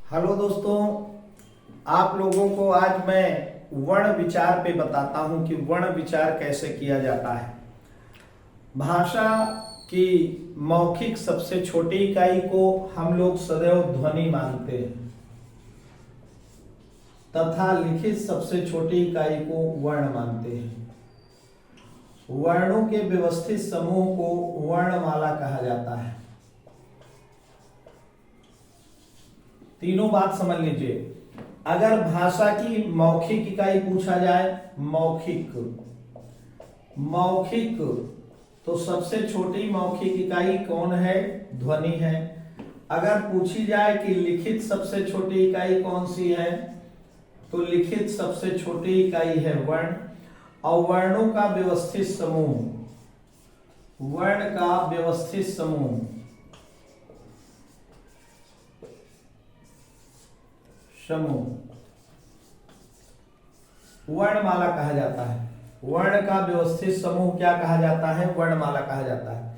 Hello दोस्तों, आप लोगों को आज मैं वर्ण विचार पे बताता हूं कि वर्ण विचार कैसे किया जाता है। भाषा की मौखिक सबसे छोटी इकाई को हम लोग सदैव ध्वनि मानते हैं तथा लिखित सबसे छोटी इकाई को वर्ण मानते हैं। वर्णों के व्यवस्थित समूह को वर्णमाला कहा जाता है। तीनों बात समझ लीजिए। अगर भाषा की मौखिक इकाई पूछा जाए, मौखिक तो सबसे छोटी मौखिक इकाई कौन है? ध्वनि है। अगर पूछी जाए कि लिखित सबसे छोटी इकाई कौन सी है, तो लिखित सबसे छोटी इकाई है वर्ण। और वर्णों का व्यवस्थित समूह, वर्ण का व्यवस्थित समूह वर्णमाला कहा जाता है। वर्ण का व्यवस्थित समूह क्या कहा जाता है? वर्णमाला कहा जाता है।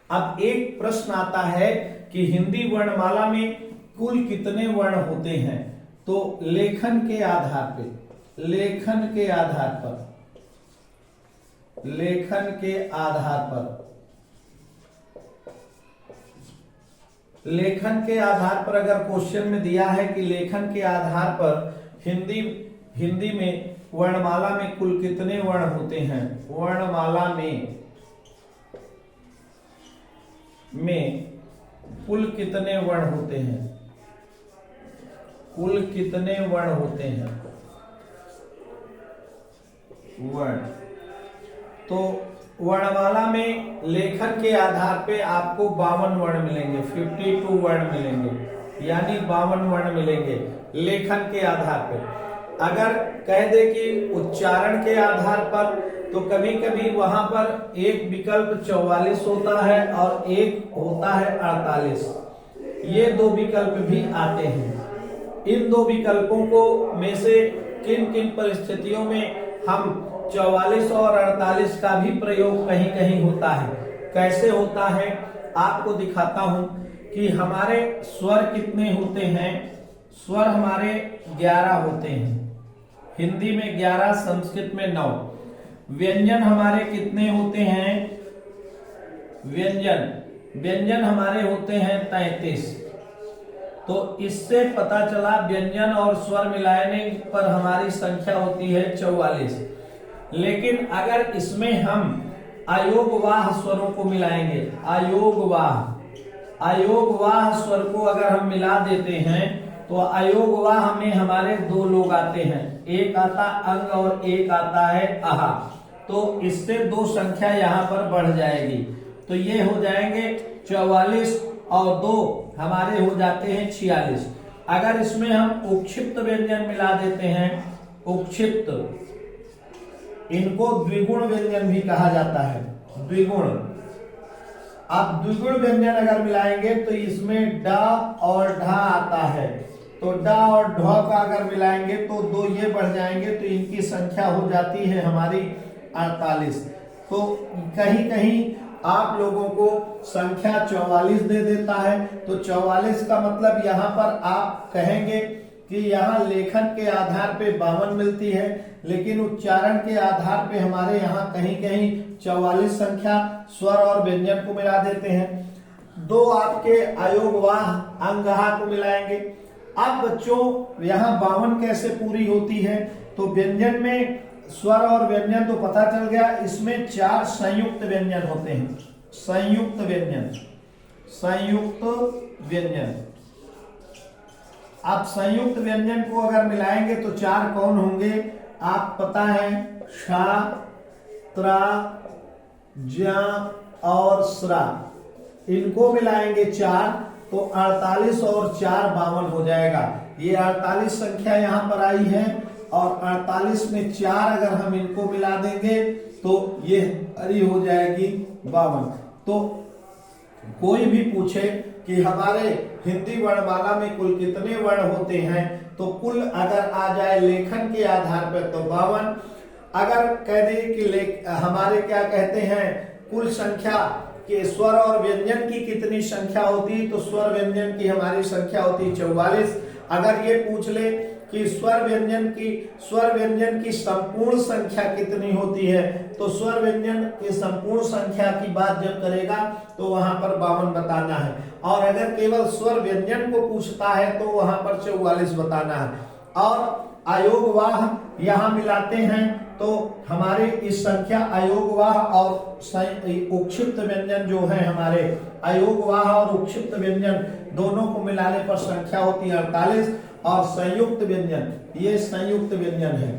अब एक प्रश्न आता है कि हिंदी वर्णमाला में कुल कितने वर्ण होते हैं? तो लेखन के आधार पर अगर क्वेश्चन में दिया है कि लेखन के आधार पर हिंदी में वर्णमाला में कुल कितने वर्ण होते हैं, वर्णमाला में कुल कितने वर्ण होते हैं, कुल कितने वर्ण होते हैं वर्ण, तो वर्णमाला में लेखन के आधार पे आपको 52 वर्ण मिलेंगे, 52 वर्ण मिलेंगे, यानी 52 वर्ण मिलेंगे लेखन के आधार पे। अगर कह दे कि उच्चारण के आधार पर, तो कभी कभी वहां पर एक विकल्प 44 होता है और एक होता है 48। ये दो विकल्प भी आते हैं। इन दो विकल्पों को में से किन किन परिस्थितियों में हम 44 और 48 का भी प्रयोग कहीं कहीं होता है। कैसे होता है आपको दिखाता हूं कि हमारे स्वर कितने होते हैं। स्वर हमारे 11 होते हैं, हिंदी में 11, संस्कृत में 9। व्यंजन हमारे कितने होते हैं? व्यंजन हमारे होते हैं 33। तो इससे पता चला व्यंजन और स्वर मिलाने पर हमारी संख्या होती है 44। लेकिन अगर इसमें हम अयोगवाह स्वरों को मिलाएंगे, अयोगवाह स्वर को अगर हम मिला देते हैं, तो अयोगवाह में हमारे 2 लोग आते हैं, एक आता अंग और एक आता है आहा। तो इससे 2 संख्या यहाँ पर बढ़ जाएगी, तो ये हो जाएंगे 44 और 2 हमारे हो जाते हैं 46। अगर इसमें हम उपक्षिप्त व्यंजन मिला देते हैं, उपक्षिप्त, इनको द्विगुण व्यंजन भी कहा जाता है, द्विगुण। अब द्विगुण व्यंजन अगर मिलाएंगे तो इसमें ड और ढ आता है, तो ड और ढ का अगर मिलाएंगे तो 2 ये बढ़ जाएंगे, तो इनकी संख्या हो जाती है हमारी 48। तो कहीं कहीं आप लोगों को संख्या 44 दे देता है, तो 44 का मतलब यहाँ पर आप कहेंगे कि यहाँ लेखन के आधार पे 52 मिलती है, लेकिन उच्चारण के आधार पे हमारे यहाँ कहीं कहीं 44 संख्या स्वर और व्यंजन को मिला देते हैं। 2 आपके अयोगवाह अंगहा को मिलाएंगे। अब बच्चों यहाँ 52 कैसे पूरी होती है? तो व्यंजन में स्वर और व्यंजन तो पता चल गया, इसमें 4 संयुक्त व्यंजन होते हैं, संयुक्त व्यंजन। आप संयुक्त व्यंजन को अगर मिलाएंगे तो 4 कौन होंगे? आप पता है, श, त्र, ज और स्रा, इनको मिलाएंगे 4, तो 48 और 4 52 हो जाएगा। ये 48 संख्या यहाँ पर आई है, और 48 में 4 अगर हम इनको मिला देंगे तो ये हरी हो जाएगी 52। तो कोई भी पूछे कि हमारे हिंदी वर्णमाला में कुल कितने वर्ण होते हैं, तो कुल अगर आ जाए लेखन के आधार पर तो 52। अगर कह दे कि हमारे क्या कहते हैं, कुल संख्या कि स्वर और व्यंजन की कितनी संख्या होती, तो स्वर व्यंजन की हमारी संख्या होती 44। अगर ये पूछ ले कि स्वर व्यंजन की संपूर्ण संख्या कितनी होती है, तो स्वर व्यंजन की संपूर्ण संख्या की बात जब करेगा तो वहां पर 52 बताना है। और अगर केवल स्वर व्यंजन को पूछता है तो वहां पर 44 बताना है। और अयोगवाह यहाँ मिलाते हैं तो हमारे इस संख्या अयोगवाह और उक्षिप्त व्यंजन जो है, हमारे अयोगवाह और उक्षिप्त व्यंजन दोनों को मिलाने पर संख्या होती है 48। और संयुक्त व्यंजन, ये संयुक्त व्यंजन है,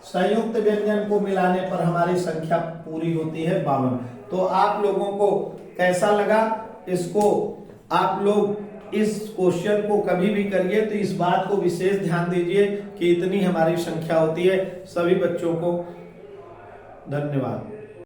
संयुक्त व्यंजन को मिलाने पर हमारी संख्या पूरी होती है 52। तो आप लोगों को कैसा लगा, इसको आप लोग इस क्वेश्चन को कभी भी करिए तो इस बात को विशेष ध्यान दीजिए कि इतनी हमारी संख्या होती है। सभी बच्चों को धन्यवाद।